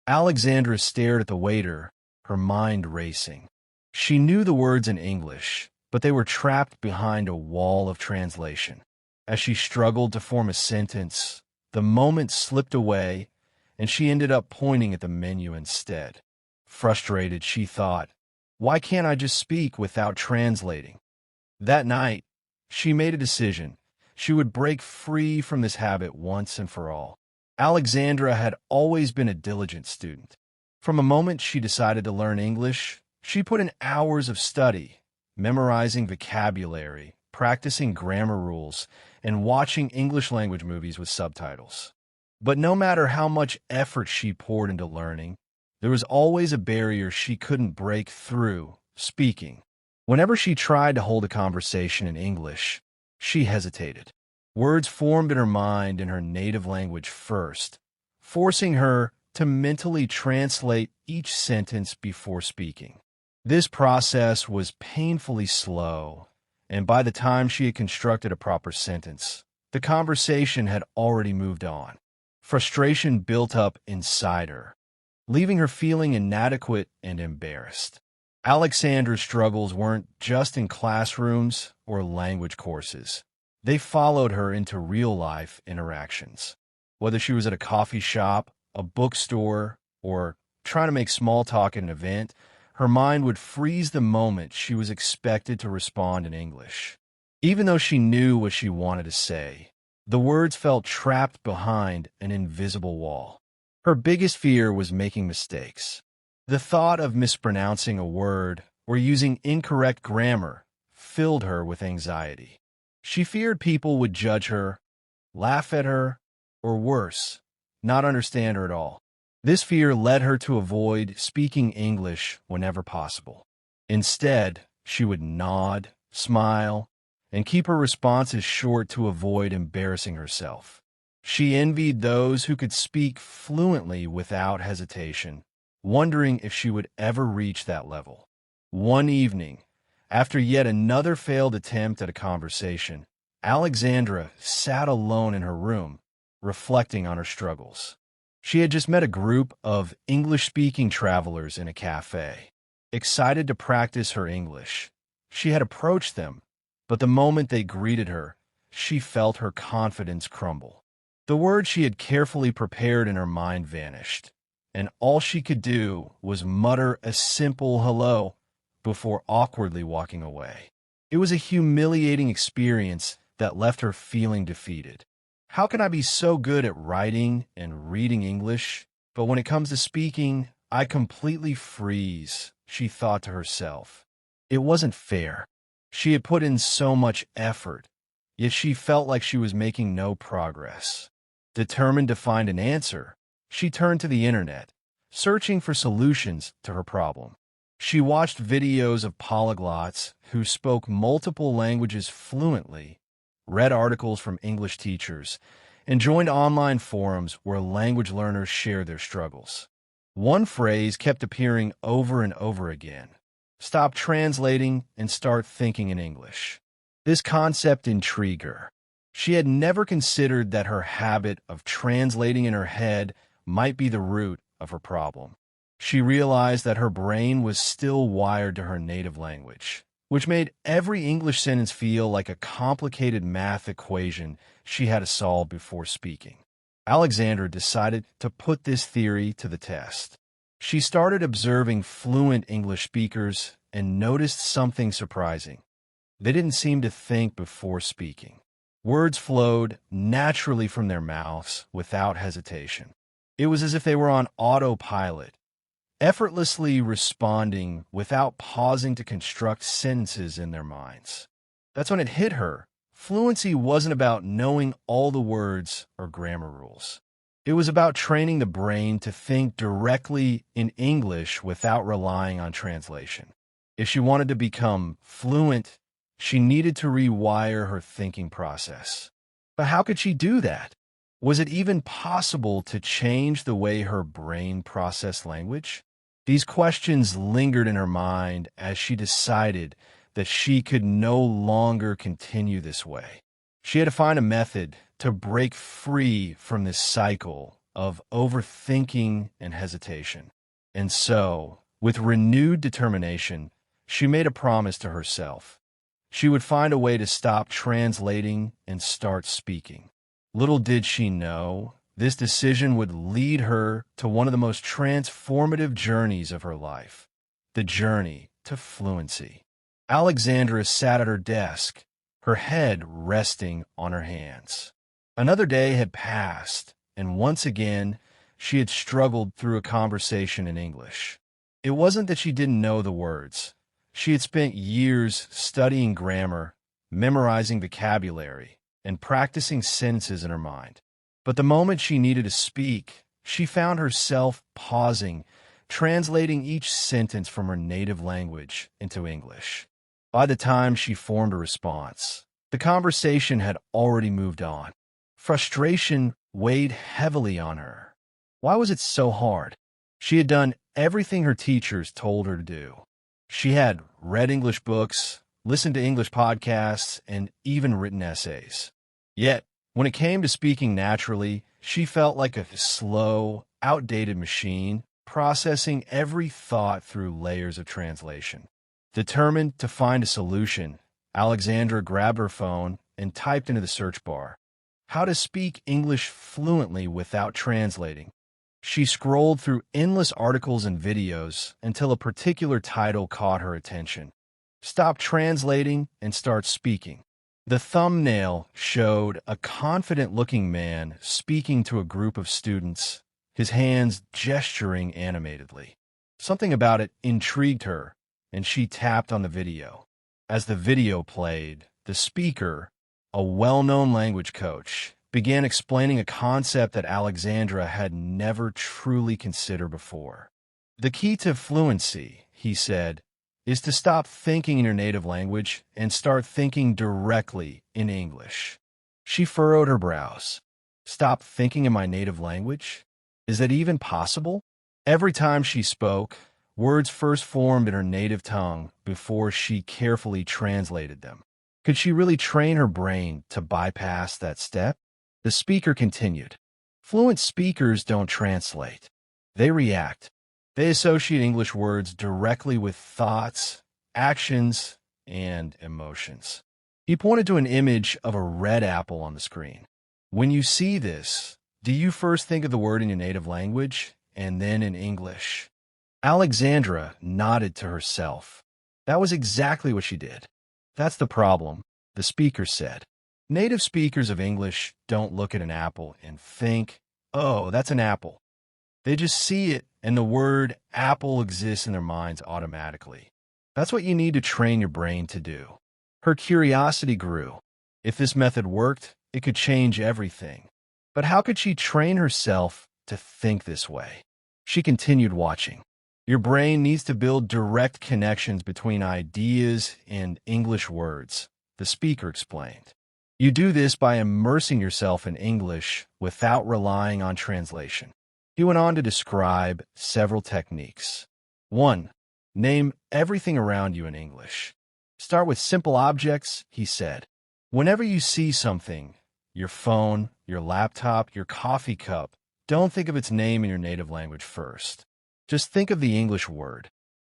Alexandra stared at the waiter, her mind racing. She knew the words in English, but they were trapped behind a wall of translation. As she struggled to form a sentence, the moment slipped away, and she ended up pointing at the menu instead. Frustrated, she thought, "Why can't I just speak without translating?" That night, she made a decision. She would break free from this habit once and for all. Alexandra had always been a diligent student. From the moment she decided to learn English, she put in hours of study, memorizing vocabulary, practicing grammar rules, and watching English language movies with subtitles. But no matter how much effort she poured into learning, there was always a barrier she couldn't break through: speaking. Whenever she tried to hold a conversation in English, she hesitated. Words formed in her mind in her native language first, forcing her to mentally translate each sentence before speaking. This process was painfully slow, and by the time she had constructed a proper sentence, the conversation had already moved on. Frustration built up inside her, leaving her feeling inadequate and embarrassed. Alexandra's struggles weren't just in classrooms or language courses. They followed her into real-life interactions. Whether she was at a coffee shop, a bookstore, or trying to make small talk at an event, her mind would freeze the moment she was expected to respond in English. Even though she knew what she wanted to say, the words felt trapped behind an invisible wall. Her biggest fear was making mistakes. The thought of mispronouncing a word or using incorrect grammar filled her with anxiety. She feared people would judge her, laugh at her, or worse, not understand her at all. This fear led her to avoid speaking English whenever possible. Instead, she would nod, smile, and keep her responses short to avoid embarrassing herself. She envied those who could speak fluently without hesitation, wondering if she would ever reach that level. One evening, after yet another failed attempt at a conversation, Alexandra sat alone in her room, reflecting on her struggles. She had just met a group of English-speaking travelers in a cafe. Excited to practice her English, she had approached them, but the moment they greeted her, she felt her confidence crumble. The words she had carefully prepared in her mind vanished, and all she could do was mutter a simple hello before awkwardly walking away. It was a humiliating experience that left her feeling defeated. How can I be so good at writing and reading English, but when it comes to speaking, I completely freeze, she thought to herself. It wasn't fair. She had put in so much effort, yet she felt like she was making no progress. Determined to find an answer, she turned to the internet, searching for solutions to her problem. She watched videos of polyglots who spoke multiple languages fluently, read articles from English teachers, and joined online forums where language learners shared their struggles. One phrase kept appearing over and over again: stop translating and start thinking in English. This concept intrigued her. She had never considered that her habit of translating in her head might be the root of her problem. She realized that her brain was still wired to her native language, which made every English sentence feel like a complicated math equation she had to solve before speaking. Alexandra decided to put this theory to the test. She started observing fluent English speakers and noticed something surprising. They didn't seem to think before speaking. Words flowed naturally from their mouths without hesitation. It was as if they were on autopilot, effortlessly responding without pausing to construct sentences in their minds. That's when it hit her. Fluency wasn't about knowing all the words or grammar rules. It was about training the brain to think directly in English without relying on translation. If she wanted to become fluent, she needed to rewire her thinking process. But how could she do that? Was it even possible to change the way her brain processed language? These questions lingered in her mind as she decided that she could no longer continue this way. She had to find a method to break free from this cycle of overthinking and hesitation. And so, with renewed determination, she made a promise to herself. She would find a way to stop translating and start speaking. Little did she know, this decision would lead her to one of the most transformative journeys of her life, the journey to fluency. Alexandra sat at her desk, her head resting on her hands. Another day had passed, and once again, she had struggled through a conversation in English. It wasn't that she didn't know the words. She had spent years studying grammar, memorizing vocabulary, and practicing sentences in her mind. But the moment she needed to speak, she found herself pausing, translating each sentence from her native language into English. By the time she formed a response, the conversation had already moved on. Frustration weighed heavily on her. Why was it so hard? She had done everything her teachers told her to do. She had read English books, listened to English podcasts, and even written essays. Yet, when it came to speaking naturally, she felt like a slow, outdated machine, processing every thought through layers of translation. Determined to find a solution, Alexandra grabbed her phone and typed into the search bar, "How to speak English fluently without translating." She scrolled through endless articles and videos until a particular title caught her attention. "Stop translating and start speaking." The thumbnail showed a confident-looking man speaking to a group of students, his hands gesturing animatedly. Something about it intrigued her, and she tapped on the video. As the video played, the speaker, a well-known language coach, began explaining a concept that Alexandra had never truly considered before. "The key to fluency," he said, "is to stop thinking in your native language and start thinking directly in English." She furrowed her brows. "Stop thinking in my native language? Is that even possible?" Every time she spoke, words first formed in her native tongue before she carefully translated them. Could she really train her brain to bypass that step? The speaker continued, "Fluent speakers don't translate. They react. They associate English words directly with thoughts, actions, and emotions." He pointed to an image of a red apple on the screen. "When you see this, do you first think of the word in your native language and then in English?" Alexandra nodded to herself. That was exactly what she did. "That's the problem," the speaker said. "Native speakers of English don't look at an apple and think, 'Oh, that's an apple.' They just see it, and the word apple exists in their minds automatically. That's what you need to train your brain to do." Her curiosity grew. If this method worked, it could change everything. But how could she train herself to think this way? She continued watching. "Your brain needs to build direct connections between ideas and English words," the speaker explained. "You do this by immersing yourself in English without relying on translation." He went on to describe several techniques. 1. Name everything around you in English. Start with simple objects, he said. Whenever you see something, your phone, your laptop, your coffee cup, don't think of its name in your native language first. Just think of the English word.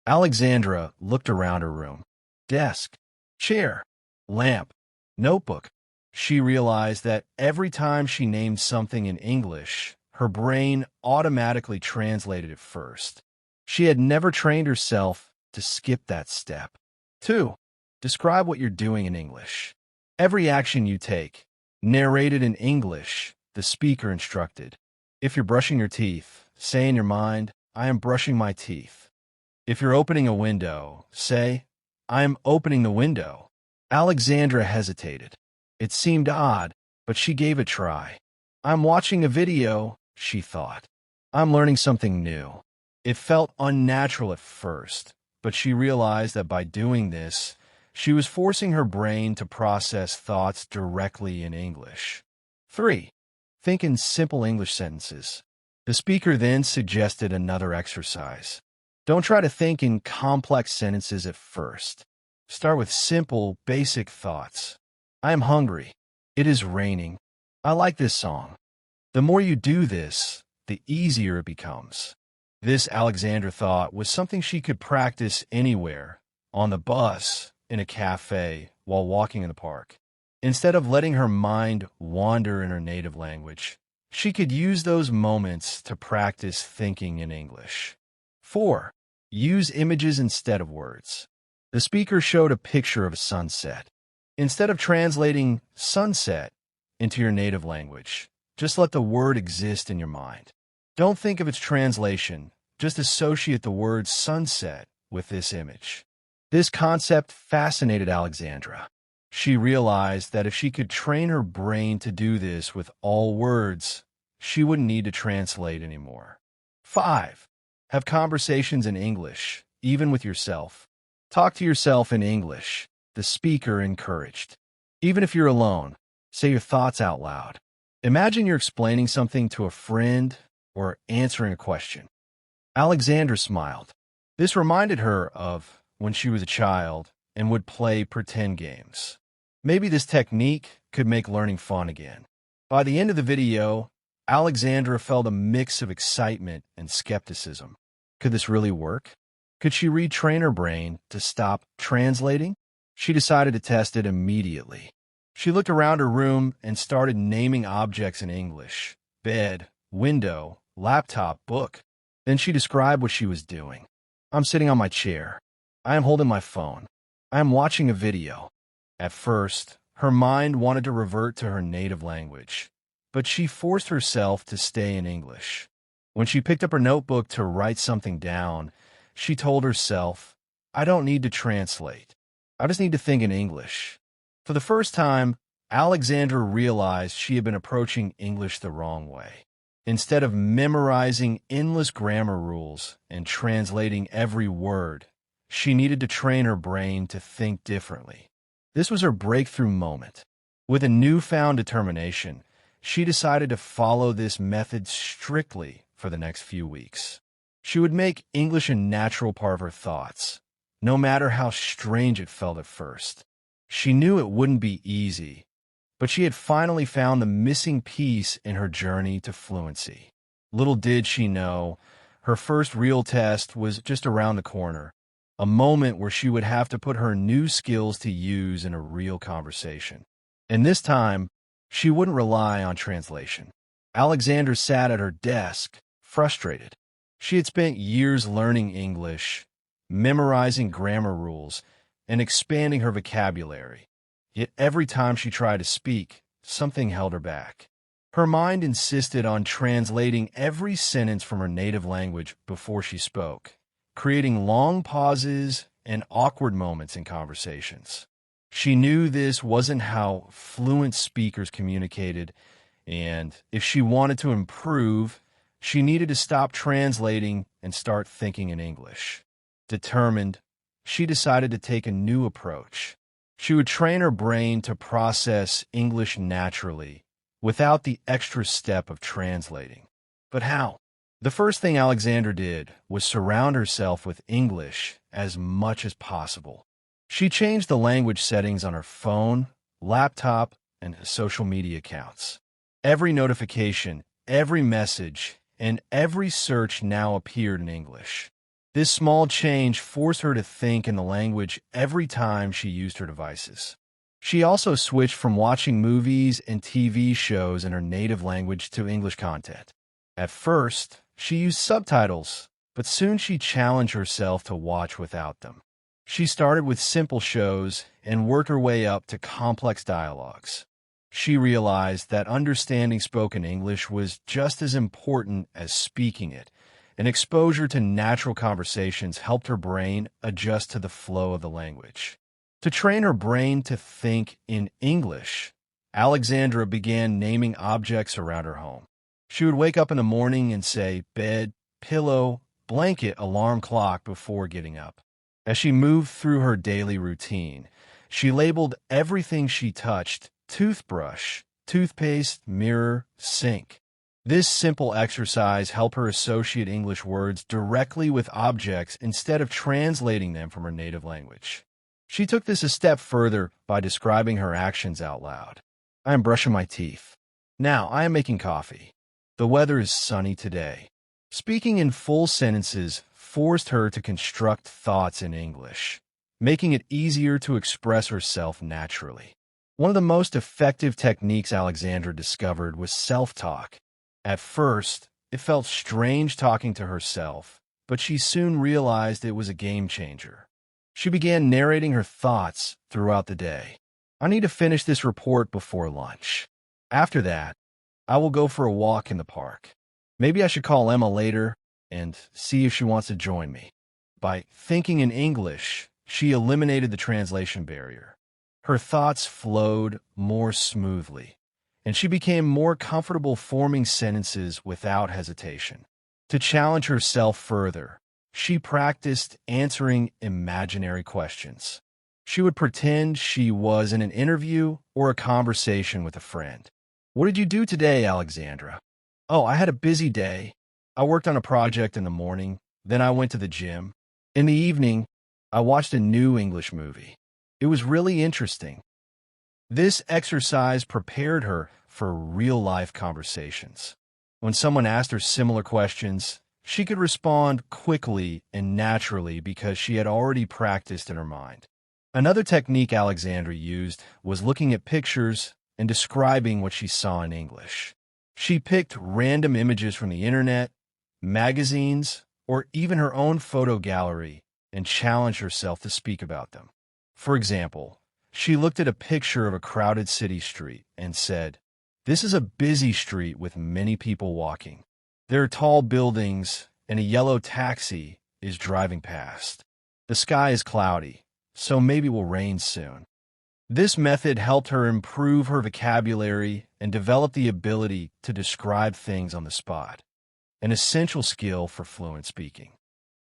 Alexandra looked around her room. Desk, chair, lamp, notebook. She realized that every time she named something in English, her brain automatically translated it first. She had never trained herself to skip that step. 2. Describe what you're doing in English. Every action you take, narrated in English, the speaker instructed. If you're brushing your teeth, say in your mind, "I am brushing my teeth." If you're opening a window, say, "I am opening the window." Alexandra hesitated. It seemed odd, but she gave it a try. "I'm watching a video," she thought. "I'm learning something new." It felt unnatural at first, but she realized that by doing this, she was forcing her brain to process thoughts directly in English. 3. Think in simple English sentences. The speaker then suggested another exercise. Don't try to think in complex sentences at first. Start with simple, basic thoughts. "I am hungry. It is raining. I like this song." The more you do this, the easier it becomes. This, Alexandra thought, was something she could practice anywhere, on the bus, in a cafe, while walking in the park. Instead of letting her mind wander in her native language, she could use those moments to practice thinking in English. 4. Use images instead of words. The speaker showed a picture of a sunset. Instead of translating sunset into your native language, just let the word exist in your mind. Don't think of its translation, just associate the word sunset with this image. This concept fascinated Alexandra. She realized that if she could train her brain to do this with all words, she wouldn't need to translate anymore. 5. Have conversations in English, even with yourself. Talk to yourself in English, the speaker encouraged. Even if you're alone, say your thoughts out loud. Imagine you're explaining something to a friend or answering a question. Alexandra smiled. This reminded her of when she was a child and would play pretend games. Maybe this technique could make learning fun again. By the end of the video, Alexandra felt a mix of excitement and skepticism. Could this really work? Could she retrain her brain to stop translating? She decided to test it immediately. She looked around her room and started naming objects in English: bed, window, laptop, book. Then she described what she was doing. I'm sitting on my chair. I am holding my phone. I am watching a video. At first, her mind wanted to revert to her native language, but she forced herself to stay in English. When she picked up her notebook to write something down, she told herself, I don't need to translate. I just need to think in English. For the first time, Alexandra realized she had been approaching English the wrong way. Instead of memorizing endless grammar rules and translating every word, she needed to train her brain to think differently. This was her breakthrough moment. With a newfound determination, she decided to follow this method strictly for the next few weeks. She would make English a natural part of her thoughts, no matter how strange it felt at first. She knew it wouldn't be easy, but she had finally found the missing piece in her journey to fluency. Little did she know, her first real test was just around the corner, a moment where she would have to put her new skills to use in a real conversation. And this time, she wouldn't rely on translation. Alexandra sat at her desk, frustrated. She had spent years learning English, memorizing grammar rules, and expanding her vocabulary. Yet every time she tried to speak, something held her back. Her mind insisted on translating every sentence from her native language before she spoke, creating long pauses and awkward moments in conversations. She knew this wasn't how fluent speakers communicated, and if she wanted to improve, she needed to stop translating and start thinking in English. Determined, she decided to take a new approach. She would train her brain to process English naturally, without the extra step of translating. But how? The first thing Alexandra did was surround herself with English as much as possible. She changed the language settings on her phone, laptop, and social media accounts. Every notification, every message, and every search now appeared in English. This small change forced her to think in the language every time she used her devices. She also switched from watching movies and TV shows in her native language to English content. At first, she used subtitles, but soon she challenged herself to watch without them. She started with simple shows and worked her way up to complex dialogues. She realized that understanding spoken English was just as important as speaking it, and exposure to natural conversations helped her brain adjust to the flow of the language. To train her brain to think in English, Alexandra began naming objects around her home. She would wake up in the morning and say bed, pillow, blanket, alarm clock before getting up. As she moved through her daily routine, she labeled everything she touched: toothbrush, toothpaste, mirror, sink. This simple exercise helped her associate English words directly with objects instead of translating them from her native language. She took this a step further by describing her actions out loud. I am brushing my teeth. Now I am making coffee. The weather is sunny today. Speaking in full sentences forced her to construct thoughts in English, making it easier to express herself naturally. One of the most effective techniques Alexandra discovered was self-talk. At first, it felt strange talking to herself, but she soon realized it was a game changer. She began narrating her thoughts throughout the day. I need to finish this report before lunch. After that, I will go for a walk in the park. Maybe I should call Emma later and see if she wants to join me. By thinking in English, she eliminated the translation barrier. Her thoughts flowed more smoothly, and she became more comfortable forming sentences without hesitation. To challenge herself further, she practiced answering imaginary questions. She would pretend she was in an interview or a conversation with a friend. "What did you do today, Alexandra?" "Oh, I had a busy day. I worked on a project in the morning, then I went to the gym. In the evening, I watched a new English movie. It was really interesting." This exercise prepared her for real-life conversations. When someone asked her similar questions, she could respond quickly and naturally because she had already practiced in her mind. Another technique Alexandra used was looking at pictures and describing what she saw in English. She picked random images from the internet, magazines, or even her own photo gallery and challenged herself to speak about them. For example, she looked at a picture of a crowded city street and said, "This is a busy street with many people walking. There are tall buildings and a yellow taxi is driving past. The sky is cloudy, so maybe it will rain soon." This method helped her improve her vocabulary and develop the ability to describe things on the spot, an essential skill for fluent speaking.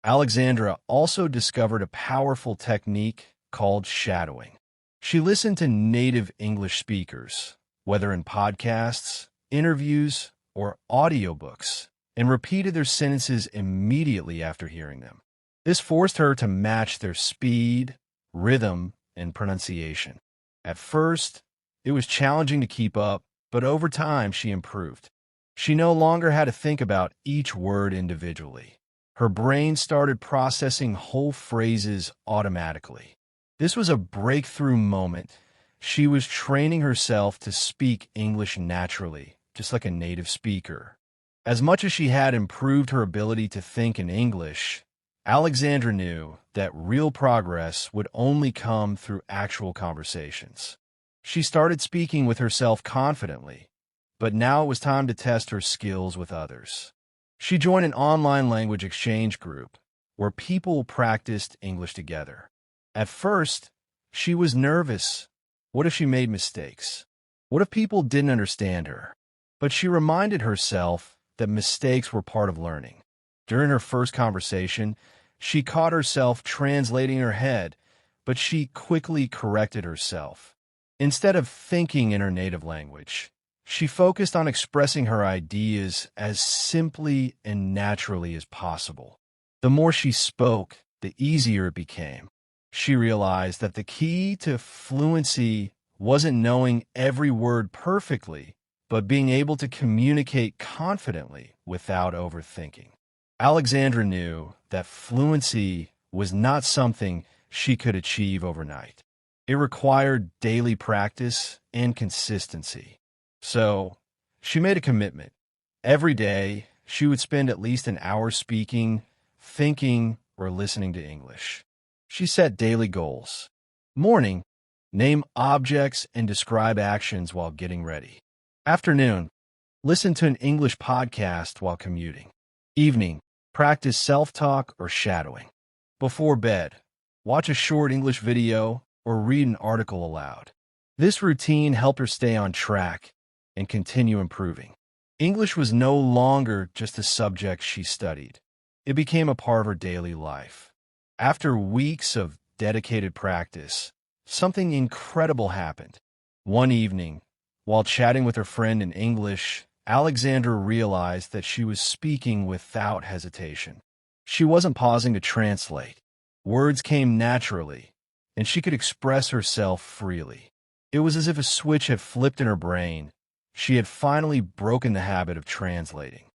Alexandra also discovered a powerful technique called shadowing. She listened to native English speakers, whether in podcasts, interviews, or audiobooks, and repeated their sentences immediately after hearing them. This forced her to match their speed, rhythm, and pronunciation. At first, it was challenging to keep up, but over time she improved. She no longer had to think about each word individually. Her brain started processing whole phrases automatically. This was a breakthrough moment. She was training herself to speak English naturally, just like a native speaker. As much as she had improved her ability to think in English, Alexandra knew that real progress would only come through actual conversations. She started speaking with herself confidently, but now it was time to test her skills with others. She joined an online language exchange group where people practiced English together. At first, she was nervous. What if she made mistakes? What if people didn't understand her? But she reminded herself that mistakes were part of learning. During her first conversation, she caught herself translating in her head, but she quickly corrected herself. Instead of thinking in her native language, she focused on expressing her ideas as simply and naturally as possible. The more she spoke, the easier it became. She realized that the key to fluency wasn't knowing every word perfectly, but being able to communicate confidently without overthinking. Alexandra knew that fluency was not something she could achieve overnight. It required daily practice and consistency. So, she made a commitment. Every day, she would spend at least an hour speaking, thinking, or listening to English. She set daily goals. Morning, name objects and describe actions while getting ready. Afternoon, listen to an English podcast while commuting. Evening, practice self-talk or shadowing. Before bed, watch a short English video or read an article aloud. This routine helped her stay on track and continue improving. English was no longer just a subject she studied. It became a part of her daily life. After weeks of dedicated practice, something incredible happened. One evening, while chatting with her friend in English, Alexandra realized that she was speaking without hesitation. She wasn't pausing to translate. Words came naturally, and she could express herself freely. It was as if a switch had flipped in her brain. She had finally broken the habit of translating.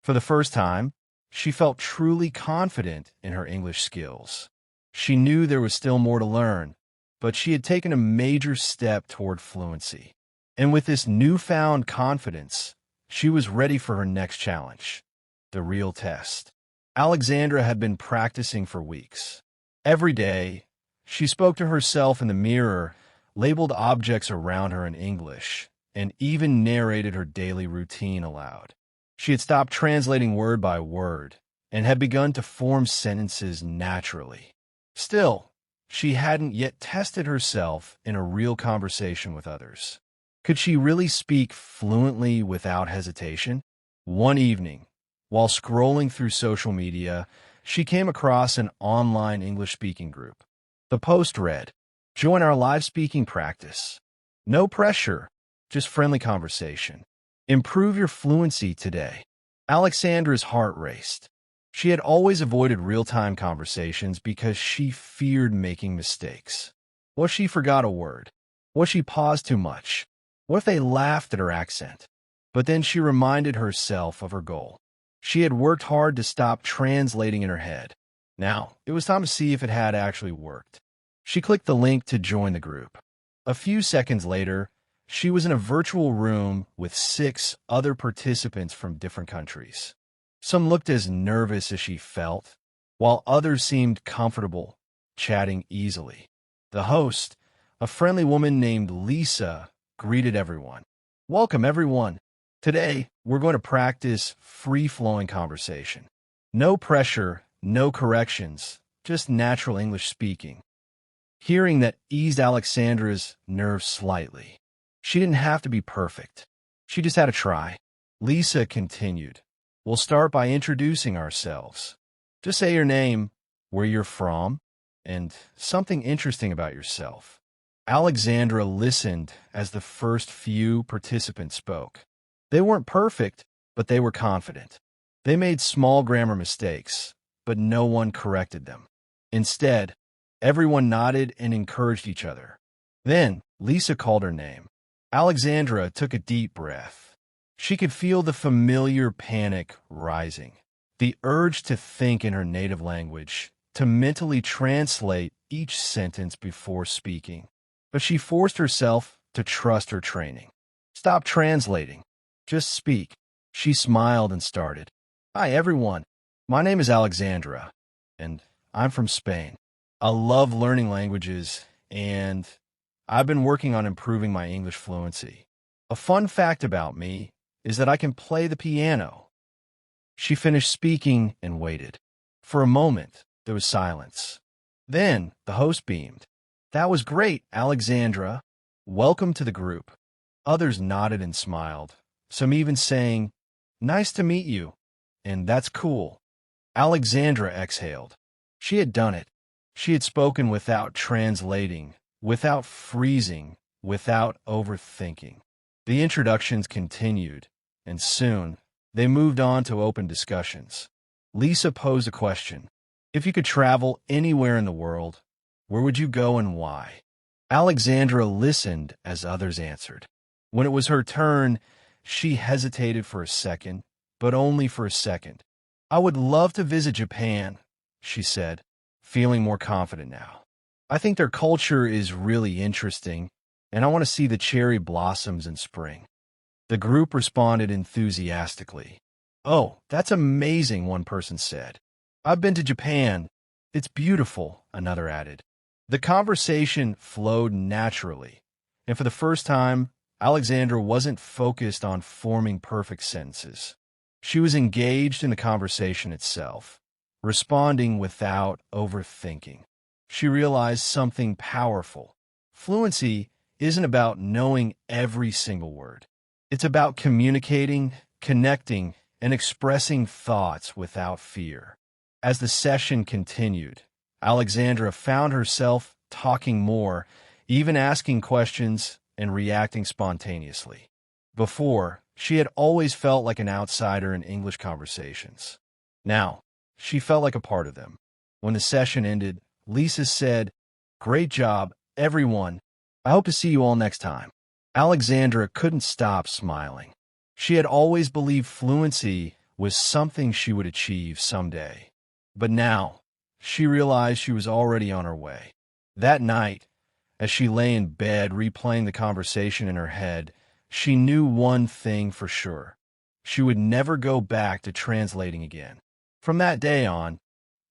For the first time, she felt truly confident in her English skills. She knew there was still more to learn, but she had taken a major step toward fluency. And with this newfound confidence, she was ready for her next challenge, the real test. Alexandra had been practicing for weeks. Every day, she spoke to herself in the mirror, labeled objects around her in English, and even narrated her daily routine aloud. She had stopped translating word by word and had begun to form sentences naturally. Still, she hadn't yet tested herself in a real conversation with others. Could she really speak fluently without hesitation? One evening, while scrolling through social media, she came across an online English-speaking group. The post read, "Join our live speaking practice. No pressure, just friendly conversation. Improve your fluency today." Alexandra's heart raced. She had always avoided real-time conversations because she feared making mistakes. What if she forgot a word? What if she paused too much? What if they laughed at her accent? But then she reminded herself of her goal. She had worked hard to stop translating in her head. Now, it was time to see if it had actually worked. She clicked the link to join the group. A few seconds later, she was in a virtual room with 6 other participants from different countries. Some looked as nervous as she felt, while others seemed comfortable, chatting easily. The host, a friendly woman named Lisa, greeted everyone. "Welcome, everyone. Today, we're going to practice free-flowing conversation. No pressure, no corrections, just natural English speaking." Hearing that eased Alexandra's nerves slightly. She didn't have to be perfect. She just had to try. Lisa continued, "We'll start by introducing ourselves. Just say your name, where you're from, and something interesting about yourself." Alexandra listened as the first few participants spoke. They weren't perfect, but they were confident. They made small grammar mistakes, but no one corrected them. Instead, everyone nodded and encouraged each other. Then, Lisa called her name. Alexandra took a deep breath. She could feel the familiar panic rising, the urge to think in her native language, to mentally translate each sentence before speaking. But she forced herself to trust her training. "Stop translating. Just speak." She smiled and started. "Hi, everyone. My name is Alexandra, and I'm from Spain. I love learning languages, and I've been working on improving my English fluency. A fun fact about me is that I can play the piano." She finished speaking and waited. For a moment, there was silence. Then the host beamed. "That was great, Alexandra. Welcome to the group." Others nodded and smiled, some even saying, "Nice to meet you," and "That's cool." Alexandra exhaled. She had done it. She had spoken without translating, without freezing, without overthinking. The introductions continued, and soon they moved on to open discussions. Lisa posed a question. If you could travel anywhere in the world, where would you go and why? Alexandra listened as others answered. When it was her turn, she hesitated for a second, but only for a second. "I would love to visit Japan," she said, feeling more confident now. "I think their culture is really interesting, and I want to see the cherry blossoms in spring." The group responded enthusiastically. "Oh, that's amazing," one person said. "I've been to Japan. It's beautiful," another added. The conversation flowed naturally, and for the first time, Alexandra wasn't focused on forming perfect sentences. She was engaged in the conversation itself, responding without overthinking. She realized something powerful. Fluency isn't about knowing every single word. It's about communicating, connecting, and expressing thoughts without fear. As the session continued, Alexandra found herself talking more, even asking questions and reacting spontaneously. Before, she had always felt like an outsider in English conversations. Now, she felt like a part of them. When the session ended, Lisa said, "Great job, everyone. I hope to see you all next time." Alexandra couldn't stop smiling. She had always believed fluency was something she would achieve someday. But now, she realized she was already on her way. That night, as she lay in bed replaying the conversation in her head, she knew one thing for sure. She would never go back to translating again. From that day on,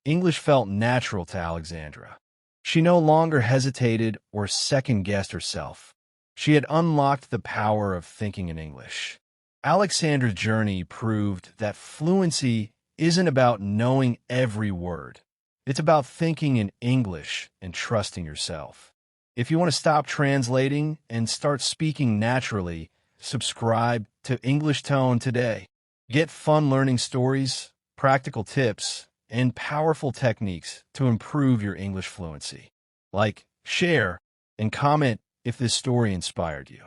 English felt natural to Alexandra. She no longer hesitated or second-guessed herself. She had unlocked the power of thinking in English. Alexandra's journey proved that fluency isn't about knowing every word. It's about thinking in English and trusting yourself. If you want to stop translating and start speaking naturally, subscribe to English Tone today. Get fun learning stories, practical tips, and powerful techniques to improve your English fluency. Like, share, and comment if this story inspired you.